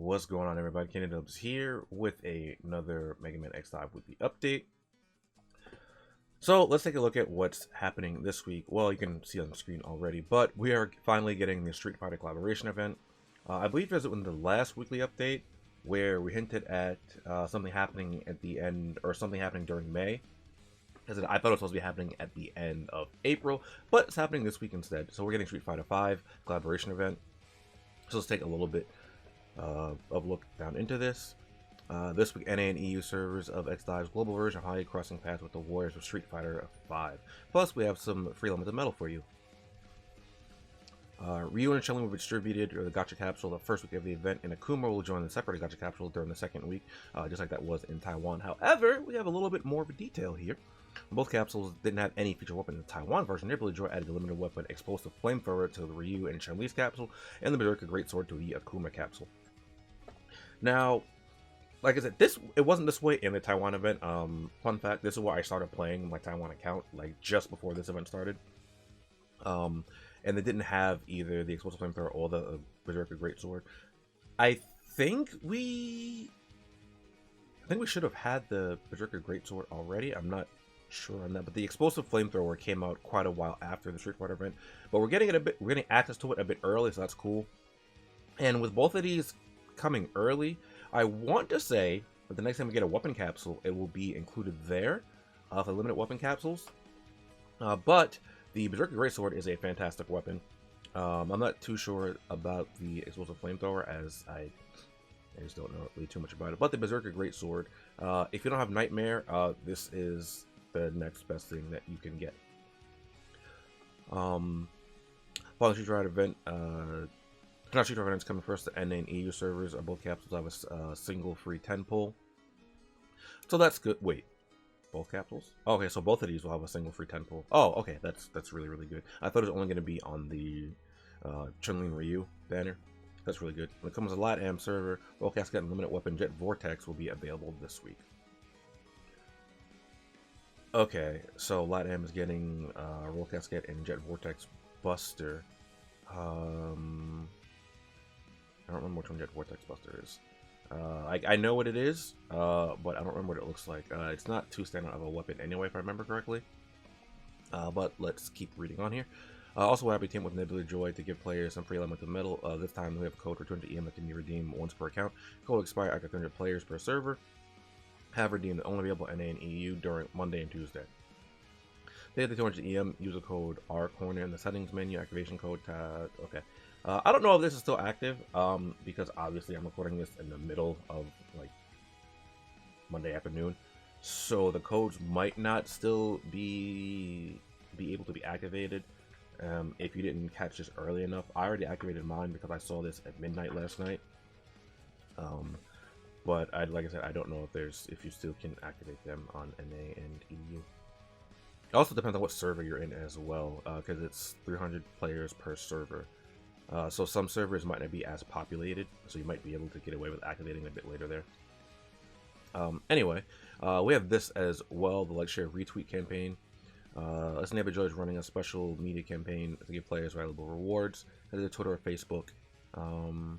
What's going on, everybody? TheKennyDubz here with another Mega Man X5 weekly update. So let's take a look at what's happening this week. Well, you can see on the screen already, but we are finally getting the Street Fighter collaboration event. I believe it was in the last weekly update where we hinted at something happening at the end, or something happening during May. As I thought it was supposed to be happening at the end of April, but it's happening this week instead. So we're getting Street Fighter 5 collaboration event. So let's take a little bit of a look down into this. This week, NA and EU servers of X-Dive's global version of Holiday crossing paths with the Warriors of Street Fighter 5. Plus, we have some free limited metal for you. Ryu and Chun-Li will be distributed or the Gacha capsule the first week of the event, and Akuma will join the separate Gacha capsule during the second week, just like that was in Taiwan. However, we have a little bit more of a detail here. Both capsules didn't have any feature weapon in the Taiwan version. Their ability joy added a limited weapon explosive flamethrower to the Ryu and Chun-Li's capsule, and the Berserker Greatsword to the Akuma capsule. Now, like I said, it wasn't this way in the Taiwan event. Fun fact, this is where I started playing my Taiwan account, like just before this event started. And they didn't have either the explosive flamethrower or the Berserker Greatsword. I think we should have had the Berserker Greatsword already. I'm not sure on that, but the explosive flamethrower came out quite a while after the Street Fighter event. But we're getting access to it a bit early, so that's cool. And with both of these coming early, I want to say that the next time we get a weapon capsule, it will be included there for limited weapon capsules. But the Berserker Greatsword is a fantastic weapon. I'm not too sure about the explosive flamethrower, as I just don't know really too much about it. But the Berserker Greatsword, if you don't have Nightmare, this is the next best thing that you can get. Following Street Fighter event, Street Fighter event is coming first. The NA and EU servers are both capsules have a single free 10 pull. So that's good. Wait, both capsules? Oh, okay, so both of these will have a single free 10 pull. Oh, okay, that's really, really good. I thought it was only going to be on the Chun-Li and Ryu banner. That's really good. When it comes to LATAM server, Roll Casket and Limited Weapon Jet Vortex will be available this week. Okay, so LATAM is getting Roll Casket and Jet Vortex Buster. I don't remember which one Jet Vortex Buster is. I know what it is, but I don't remember what it looks like. It's not too standard of a weapon anyway, if I remember correctly. But let's keep reading on here. Also, we're happy to team with Nebula Joy to give players some free elemental metal. This time we have a code for 200 EM that can be redeemed once per account. Code will expire after 300 players per server. Have redeemed only available NA and EU during Monday and Tuesday. They have the 200 EM. Use the code R corner in the settings menu. Activation code. Okay. I don't know if this is still active, because obviously I'm recording this in the middle of like Monday afternoon, so the codes might not still be able to be activated. If you didn't catch this early enough, I already activated mine because I saw this at midnight last night. But like I said, I don't know if you still can activate them on NA and EU. It also depends on what server you're in as well, because it's 300 players per server. So some servers might not be as populated, so you might be able to get away with activating a bit later there. Anyway, we have this as well, the Like, Share, Retweet campaign. Let's Neighbor Joy is running a special media campaign to give players valuable rewards. There's Twitter or Facebook. And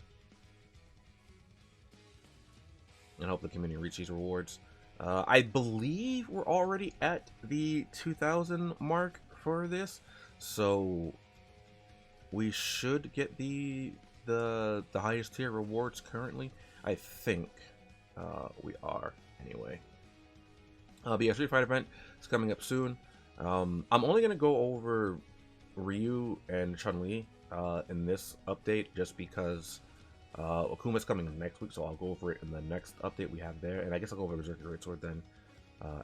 help the community reach these rewards. I believe we're already at the 2,000 mark for this, so we should get the highest tier rewards currently. I think we are anyway. But yeah, Street Fighter event is coming up soon. I'm only gonna go over Ryu and Chun-Li in this update just because Akuma's coming next week, so I'll go over it in the next update we have there, and I guess I'll go over Berserker Greatsword then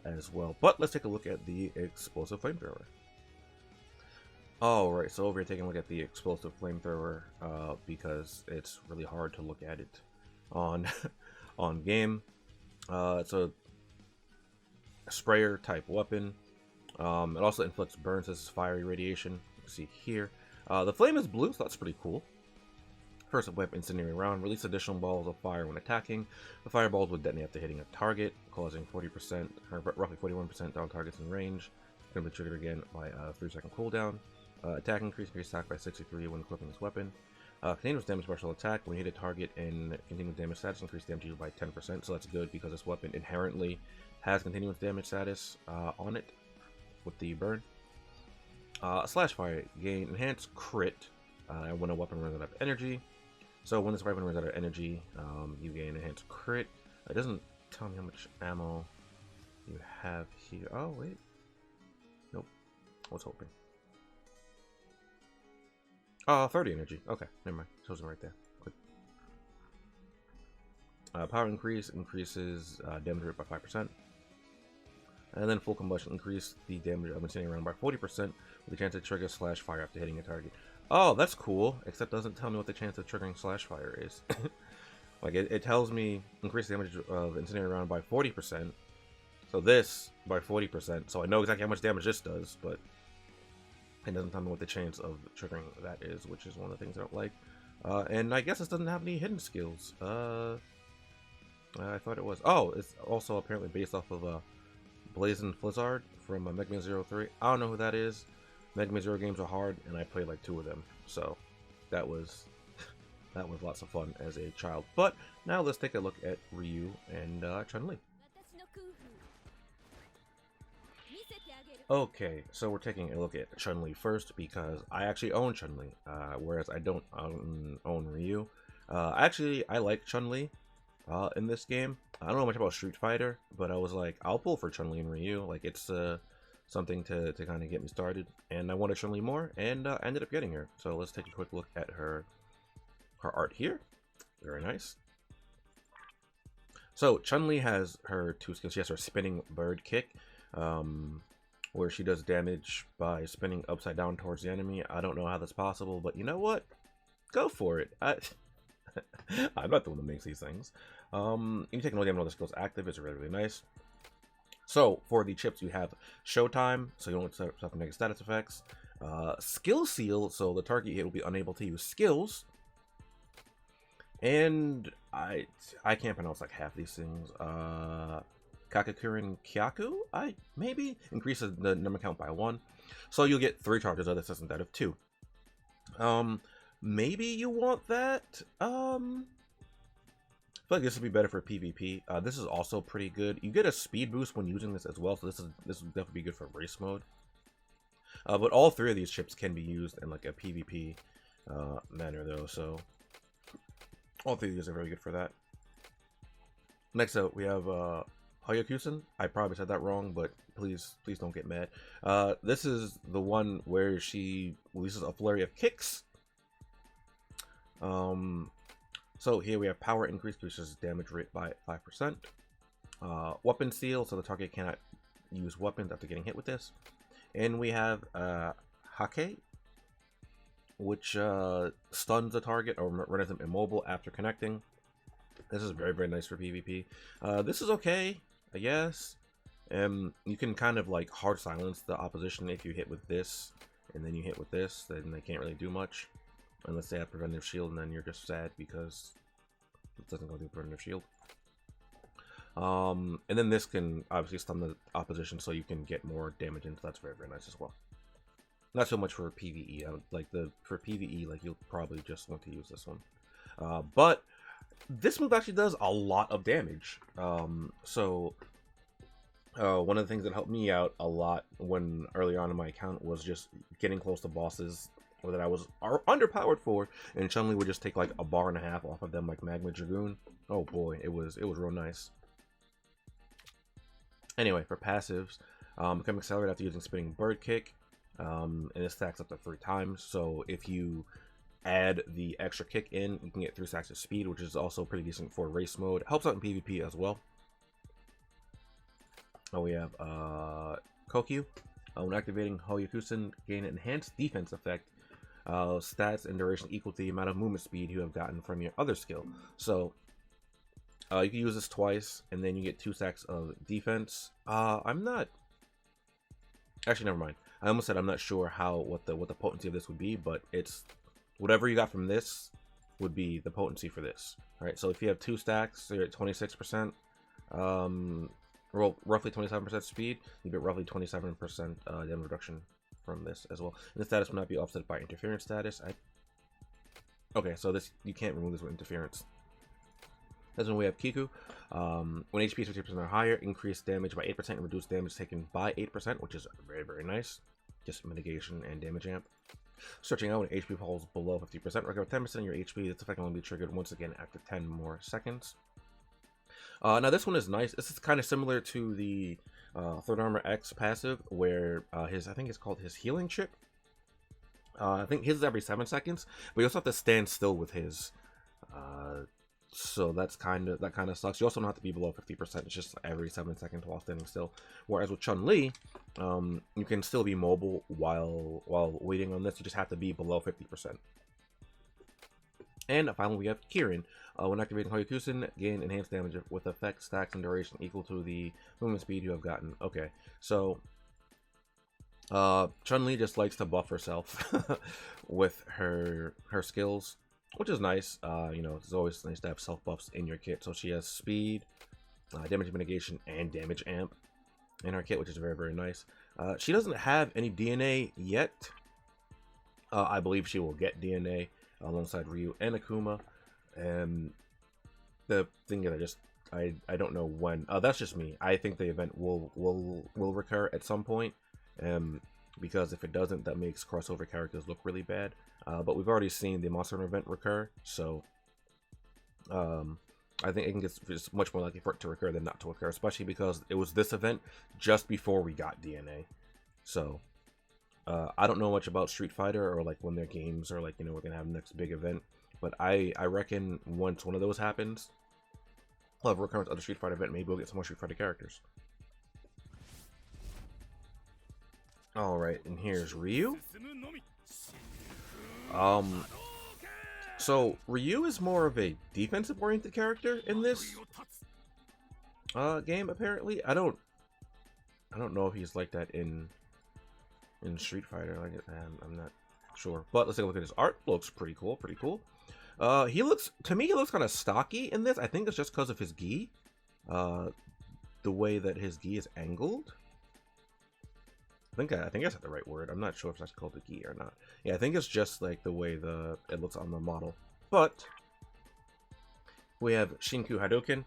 as well. But let's take a look at the explosive flamethrower. Alright, so over here taking a look at the explosive flamethrower because it's really hard to look at it on on game. It's a sprayer type weapon. It also inflicts burns as fiery radiation. You can see here. The flame is blue, so that's pretty cool. First whip incendiary round. Release additional balls of fire when attacking. The fireballs will detonate after hitting a target, causing 40%, or roughly 41% down targets in range. Going to be triggered again by a 3-second cooldown. Attack increase attack by 63 when equipping this weapon. Continuous damage special attack. When you hit a target and continuous damage status, increase damage by 10%. So that's good because this weapon inherently has continuous damage status on it with the burn. Slash fire. Gain enhanced crit when a weapon runs out of energy. So when this weapon runs out of energy, you gain enhanced crit. It doesn't tell me how much ammo you have here. Oh, wait. Nope. I was hoping. 30 energy. Okay, never mind. Shows it right there. Click. Power increases damage rate by 5%. And then full combustion increase the damage of incendiary round by 40% with the chance to trigger slash fire after hitting a target. Oh, that's cool. Except it doesn't tell me what the chance of triggering slash fire is. Like it tells me increase damage of incendiary round by 40%. So this by 40%. So I know exactly how much damage this does, but it doesn't tell me what the chance of triggering that is, which is one of the things I don't like. And I guess this doesn't have any hidden skills. I thought it was. Oh, it's also apparently based off of Blazing Flizzard from Mega Man 03. I don't know who that is. Mega Man 0 games are hard, and I played like 2 of them. So that was lots of fun as a child. But now let's take a look at Ryu and Chun-Li. Okay, so we're taking a look at Chun-Li first because I actually own Chun-Li, whereas I don't own Ryu. I like Chun-Li in this game. I don't know much about Street Fighter, but I was like, I'll pull for Chun-Li and Ryu. Like, it's something to kind of get me started. And I wanted Chun-Li more, and I ended up getting her. So let's take a quick look at her art here. Very nice. So Chun-Li has her 2 skills. She has her spinning bird kick, where she does damage by spinning upside down towards the enemy. I don't know how that's possible, but you know what? Go for it. I'm not the one that makes these things. You take no damage while the skill's active. It's really, really nice. So for the chips, you have Showtime, so you don't have to make status effects. Skill Seal, so the target hit will be unable to use skills. And I can't pronounce like half these things. Kakakurin Kyaku, maybe increases the number count by 1, so you'll get 3 charges of this instead of 2. Maybe you want that. I feel like this would be better for PvP. This is also pretty good. You get a speed boost when using this as well, so this would definitely be good for race mode. But all 3 of these chips can be used in like a PvP manner though, so all 3 of these are very good for that. Next up, we have Hoyokusen. I probably said that wrong, but please don't get mad. This is the one where she releases a flurry of kicks. So here we have power increase, increases damage rate by 5%. Weapon seal, so the target cannot use weapons after getting hit with this. And we have Hake, which stuns the target or renders them immobile after connecting. This is very, very nice for PvP. This is okay, I guess. You can kind of like hard silence the opposition if you hit with this, and then you hit with this, then they can't really do much. Unless they have preventive shield, and then you're just sad because it doesn't go through preventive shield. And then this can obviously stun the opposition, so you can get more damage in, so that's very, very nice as well. Not so much for PvE. For PvE, like you'll probably just want to use this one. But this move actually does a lot of damage. One of the things that helped me out a lot when early on in my account was just getting close to bosses that I was underpowered for, and Chun-Li would just take like 1.5 bars off of them like Magma Dragoon. Oh boy, it was real nice. Anyway, for passives, become accelerated after using spinning bird kick, and it stacks up to 3 times. So if you add the extra kick in, you can get 3 stacks of speed, which is also pretty decent for race mode. It helps out in PvP as well. Oh, we have Kokyu. When activating Hoyokusen, gain an enhanced defense effect. Stats and duration equal to the amount of movement speed you have gotten from your other skill. So you can use this twice, and then you get 2 stacks of defense. I'm not. Actually, never mind. I almost said I'm not sure what the potency of this would be, but it's whatever you got from this would be the potency for this. All right. So if you have 2 stacks, so you're at 26%. Roughly 27% speed. You get roughly 27% damage reduction from this as well. And the status will not be offset by interference status. Okay, so this, you can't remove this with interference. That's when we have Kiku. When HP is 50% or higher, increase damage by 8% and reduce damage taken by 8%, which is very, very nice. Just mitigation and damage amp. Searching out when HP falls below 50%, recover 10% of your HP. This effect will only be triggered once again after 10 more seconds. Now this one is nice. This is kind of similar to the Third Armor X passive, where I think it's called his healing chip. I think his is every 7 seconds, but you also have to stand still with his. So that kind of sucks. You also don't have to be below 50%. It's just every 7 seconds while standing still. Whereas with Chun-Li, you can still be mobile while waiting on this. You just have to be below 50%. And finally, we have Kirin. When activating Hoyokusen, gain enhanced damage with effect, stacks, and duration equal to the movement speed you have gotten. Okay, so Chun-Li just likes to buff herself with her skills, which is nice. You know, it's always nice to have self buffs in your kit. So she has speed, damage mitigation, and damage amp in her kit, which is very, very nice. She doesn't have any DNA yet. I believe she will get DNA alongside Ryu and Akuma. And the thing that I don't know when. That's just me. I think the event will recur at some point. Because if it doesn't, that makes crossover characters look really bad. But we've already seen the Monster Hunter event recur, so I think it's much more likely for it to recur than not to recur, especially because it was this event just before we got DNA. So I don't know much about Street Fighter or like when their games are like, you know, we're gonna have the next big event, but I reckon once one of those happens, we'll have a recurrence of the Street Fighter event. Maybe we'll get some more Street Fighter characters. Alright, and here's Ryu. So Ryu is more of a defensive oriented character in this game, apparently. I don't know if he's like that in Street Fighter. Like, I'm not sure. But let's take a look at his art. Looks pretty cool, he looks kind of stocky in this. I think it's just because of his gi. The way that his gi is angled. I think I said the right word. I'm not sure if that's called the gi or not. Yeah, I think it's just like the way it looks on the model. But we have Shinku Hadouken.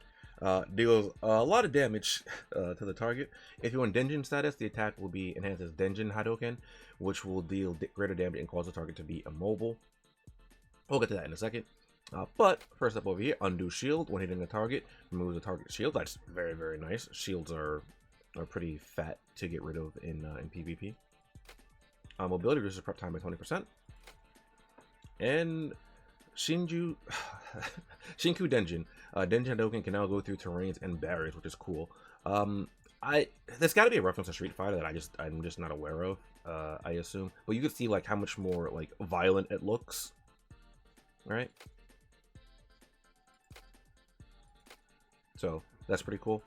Deals a lot of damage to the target. If you're in Denjin status, the attack will be enhanced as Denjin Hadouken, which will deal greater damage and cause the target to be immobile. We'll get to that in a second. But first up over here, Undo Shield. When hitting a target, removes the target shield. That's very, very nice. Shields are pretty fat to get rid of in PvP. Mobility reduces prep time by 20%. And Shinku Denjin. Denjin Hadouken can now go through terrains and barriers, which is cool. There's got to be a reference to Street Fighter that I'm just not aware of. I assume, but you can see like how much more like violent it looks, right? So that's pretty cool.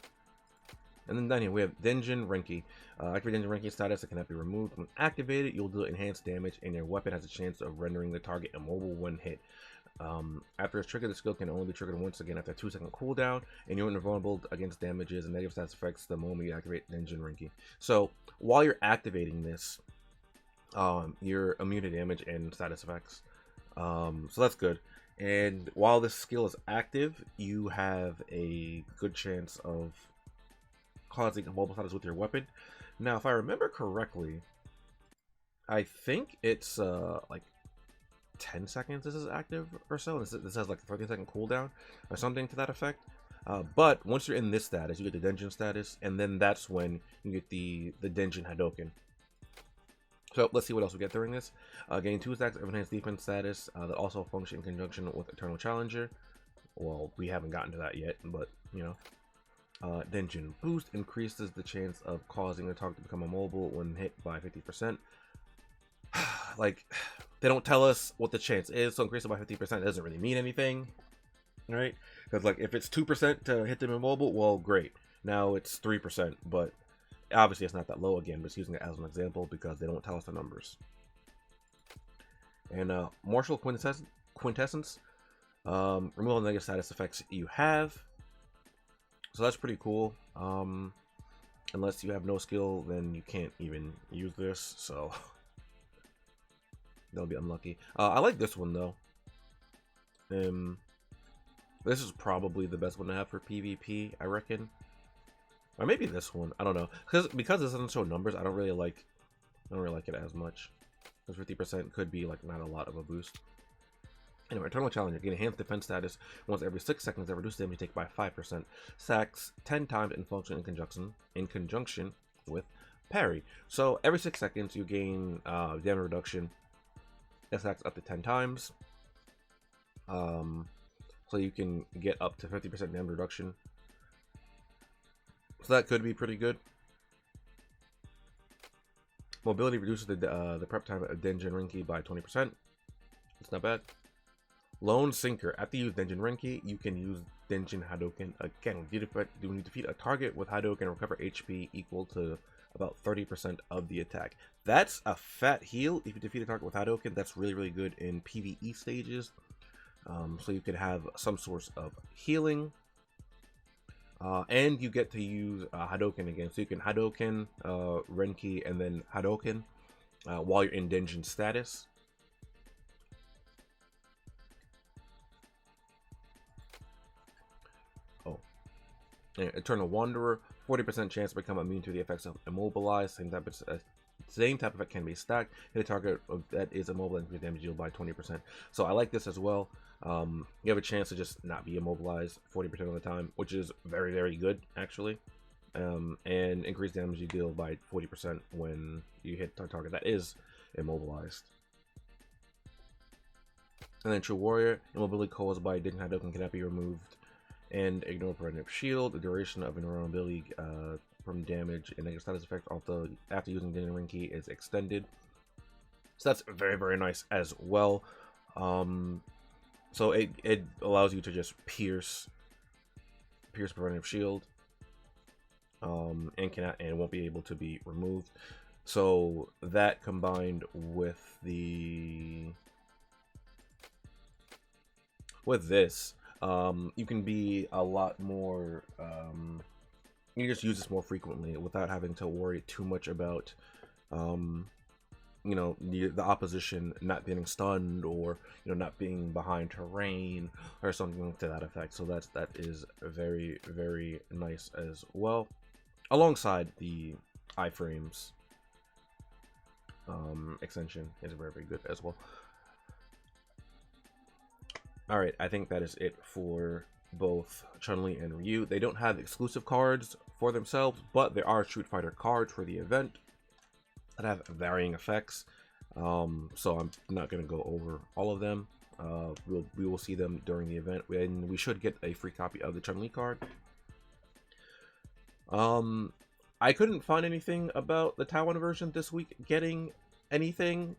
And then down here we have Denjin Renki. Activate Denjin Renki status that cannot be removed. When activated, you'll do enhanced damage, and your weapon has a chance of rendering the target immobile when hit. After it's triggered, the skill can only be triggered once again after a 2-second cooldown, and you're invulnerable against damages and negative stats effects the moment you activate Denjin Renki. So while you're activating this, you're immune to damage and status effects. So that's good. And while this skill is active, you have a good chance of causing immobile status with your weapon. Now, if I remember correctly, I think it's like 10 seconds this is active or so. This has like a 30-second cooldown or something to that effect. But once you're in this status, you get the Denjin status, and then that's when you get the Denjin Hadouken. So let's see what else we get during this. Gain 2 stacks of enhanced defense status that also function in conjunction with Eternal Challenger. Well, we haven't gotten to that yet, but you know. Denjin Boost increases the chance of causing the target to become immobile when hit by 50%. Like, they don't tell us what the chance is, so increase it by 50% doesn't really mean anything, right? Because like if it's 2% to hit them immobile, well, great. Now it's 3%, but obviously it's not that low again. Just using it as an example because they don't tell us the numbers. And Martial Quintessence, remove all negative status effects you have. So that's pretty cool. Unless you have no skill, then you can't even use this, so that'll be unlucky. I like this one though. This is probably the best one to have for PvP, I reckon. Or maybe this one. I don't know. Because this doesn't show numbers, I don't really like it as much. Because 50% could be like not a lot of a boost. Anyway, Eternal Challenger, gain enhanced defense status once every 6 seconds that reduces damage you take by 5%. Stacks 10 times and function in conjunction with parry. So every 6 seconds you gain damage reduction. That stacks up to 10 times. So you can get up to 50% damage reduction. So that could be pretty good. Mobility reduces the prep time of Denjin Rinki by 20%. It's not bad. Lone Sinker. After you use Denjin Rinki, you can use Denjin Hadoken again. When you defeat a target with Hadoken, recover HP equal to about 30% of the attack. That's a fat heal. If you defeat a target with Hadoken, that's really, really good in PvE stages. So you could have some source of healing. And you get to use Hadoken again. So you can Hadoken, Renki, and then Hadoken while you're in Denjin status. Eternal Wanderer, 40% chance to become immune to the effects of Immobilized. Same type of effect can be stacked. Hit a target that is immobilized and damage deal by 20%. So I like this as well. You have a chance to just not be immobilized 40% of the time, which is very, very good actually. And increase damage you deal by 40% when you hit a target that is immobilized. And then True Warrior, immobility caused by Denjin Hadoken cannot be removed. And ignore preventive shield. The duration of invulnerability from damage and negative status effect after using Denjin Rinki is extended. So that's very, very nice as well. So it allows you to just pierce preventive shield, and won't be able to be removed. So that combined with this. You can be a lot more, you just use this more frequently without having to worry too much about, you know, the opposition not getting stunned, or, you know, not being behind terrain or something to that effect. So that is very, very nice as well, alongside the iframes extension is very, very good as well. Alright, I think that is it for both Chun-Li and Ryu. They don't have exclusive cards for themselves, but there are Street Fighter cards for the event that have varying effects. So I'm not going to go over all of them. We will see them during the event, and we should get a free copy of the Chun-Li card. I couldn't find anything about the Taiwan version this week getting anything.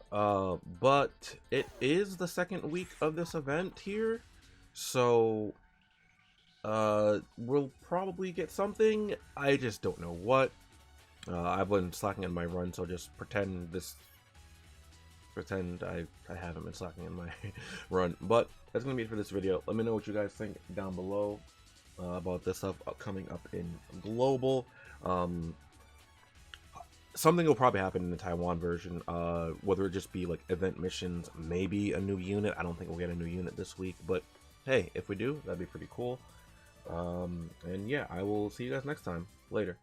But it is the second week of this event here, so we'll probably get something. I just don't know what. I've been slacking on my run, so just pretend I haven't been slacking in my run. But that's gonna be it for this video. Let me know what you guys think down below about this stuff coming up in global. Something will probably happen in the Taiwan version, whether it just be like event missions, maybe a new unit. I don't think we'll get a new unit this week, but hey, if we do, that'd be pretty cool. And yeah, I will see you guys next time. Later.